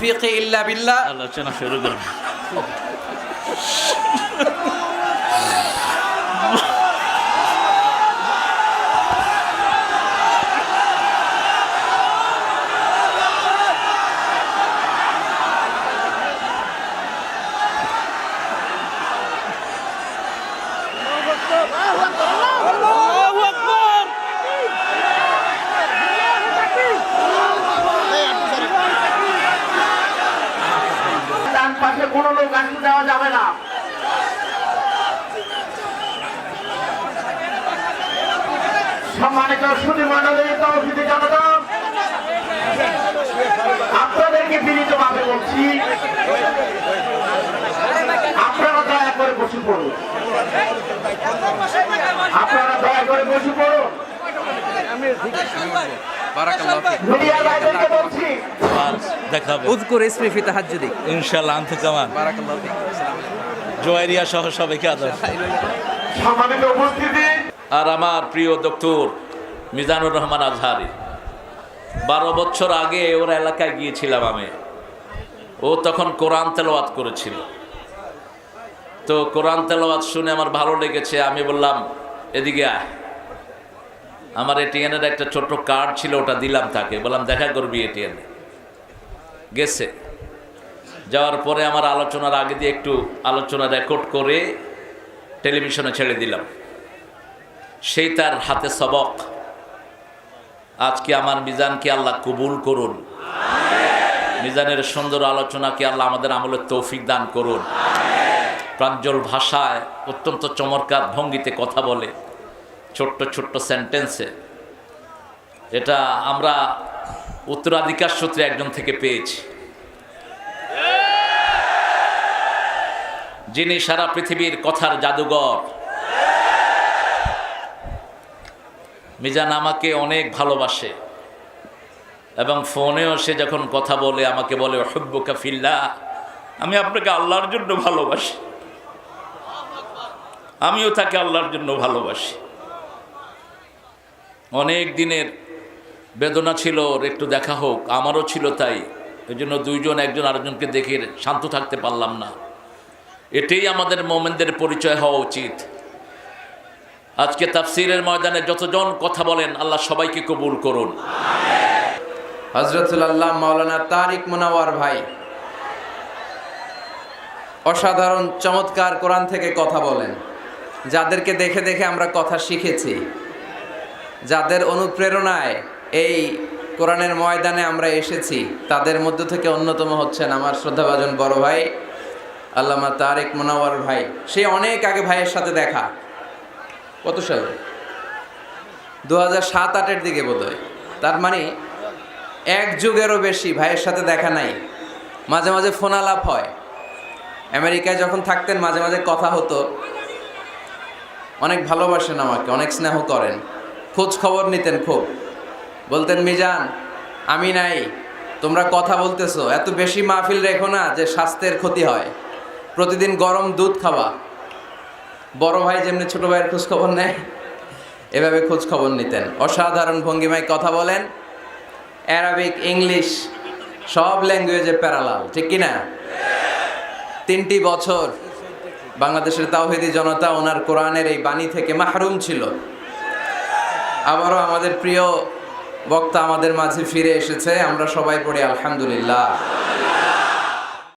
ফিকে ইল্লা বিল্লাহ। আলোচনা শুরু করুন। পাশে কোনো লোক আসতে দেওয়া যাবে না। সম্মানিত সুধী মণ্ডলী, তৌহিদি জনতা, আপনাদেরকে বিনীতভাবে বলছি, আপনারা দয়া করে বসে পড়ুন। আপনারা দয়া করে বসে পড়ুন। মিডিয়ার ভাইদেরকে বলছি, দেখাবে উযকুর ইসমি ফি তাহাজ্জুদি। ইনশাআল্লাহ। আনতে কামান জোয়ারিয়া সহ সবাইকে আদর। সম্মানিত উপস্থিতি, আর আমার প্রিয় ডক্টর মিজানুর রহমান আজহারি, 12 বছর আগে ওর এলাকায় গিয়েছিলাম আমি। ও তখন কোরআন তেলাওয়াত করেছিল। তো কোরআন তেলাওয়াত শুনে আমার ভালো লেগেছে। আমি বললাম এদিকে আয়। আমার এটিএনের একটা ছোট্ট কার্ড ছিল, ওটা দিলাম তাকে, বললাম দেখা করবি এটিএনে। গেছে। যাওয়ার পরে আমার আলোচনার আগে দিয়ে একটু আলোচনা রেকর্ড করে টেলিভিশনে ছেড়ে দিলাম। সেই তার হাতে সবক। আজকে আমার মিজানকে আল্লাহ কবুল করুন। মিজানের সুন্দর আলোচনাকে আল্লাহ আমাদের আমলের তৌফিক দান করুন। প্রাঞ্জল ভাষায় অত্যন্ত চমৎকার ভঙ্গিতে কথা বলে, ছোট্ট ছোট্ট সেন্টেন্সে। এটা আমরা উত্তরাধিকার সূত্রে একজন থেকে পেয়েছি, যিনি সারা পৃথিবীর কথার জাদুঘর। মিজান আমাকে অনেক ভালোবাসে এবং ফোনেও সে যখন কথা বলে আমাকে বলে হুব্বুকা ফিল্লাহ, আমি আপনাকে আল্লাহর জন্য ভালোবাসি। আমিও তাকে আল্লাহর জন্য ভালোবাসি। অনেক দিনের বেদনা ছিল ওর একটু দেখা হোক, আমারও ছিল তাই। এই জন্য দুইজন একজন আরেকজনকে দেখে শান্ত থাকতে পারলাম না। এটাই আমাদের মোমেনদের পরিচয় হওয়া উচিত। আজকে তাফসীরের ময়দানে যতজন কথা বলেন আল্লাহ সবাইকে কবুল করুন। হযরতুল আল্লাহ মাওলানা তারিক মুনাওয়ার ভাই অসাধারণ চমৎকার কোরআন থেকে কথা বলেন। যাদেরকে দেখে দেখে আমরা কথা শিখেছি, যাদের অনুপ্রেরণায় এই কোরআনের ময়দানে আমরা এসেছি, তাদের মধ্য থেকে অন্যতম হচ্ছেন আমার শ্রদ্ধাভাজন বড় ভাই আল্লামা তারিক মুনাওয়ার ভাই। সে অনেক আগে ভাইয়ের সাথে দেখা, কত সালে, 2007-08 দিকে বোধহয়। তার মানে এক যুগেরও বেশি ভাইয়ের সাথে দেখা নাই। মাঝে মাঝে ফোন আলাপ হয়। আমেরিকায় যখন থাকতেন মাঝে মাঝে কথা হতো। অনেক ভালোবাসেন আমাকে, অনেক স্নেহ করেন, খোঁজ খবর নিতেন খুব। বলতেন মিজান আমি নাই, তোমরা কথা বলতেছো, এত বেশি মাহফিল রেখো না যে স্বাস্থ্যের ক্ষতি হয়। প্রতিদিন গরম দুধ খাওয়া। বড় ভাই যেমনি ছোট ভাইয়ের খোঁজ খবর নেয়, এভাবে খোঁজ খবর নিতেন। অসাধারণ ভঙ্গিমায় কথা বলেন। অ্যারাবিক, ইংলিশ সব ল্যাঙ্গুয়েজে প্যারালাল, ঠিক কিনা? 3টি বছর বাংলাদেশের তাওহীদি জনতা ওনার কোরআনের এই বাণী থেকে মাহরুম ছিল। আবারও আমাদের প্রিয় বক্তা আমাদের মাঝে ফিরে এসেছে। আমরা সবাই পড়ি আলহামদুলিল্লাহ।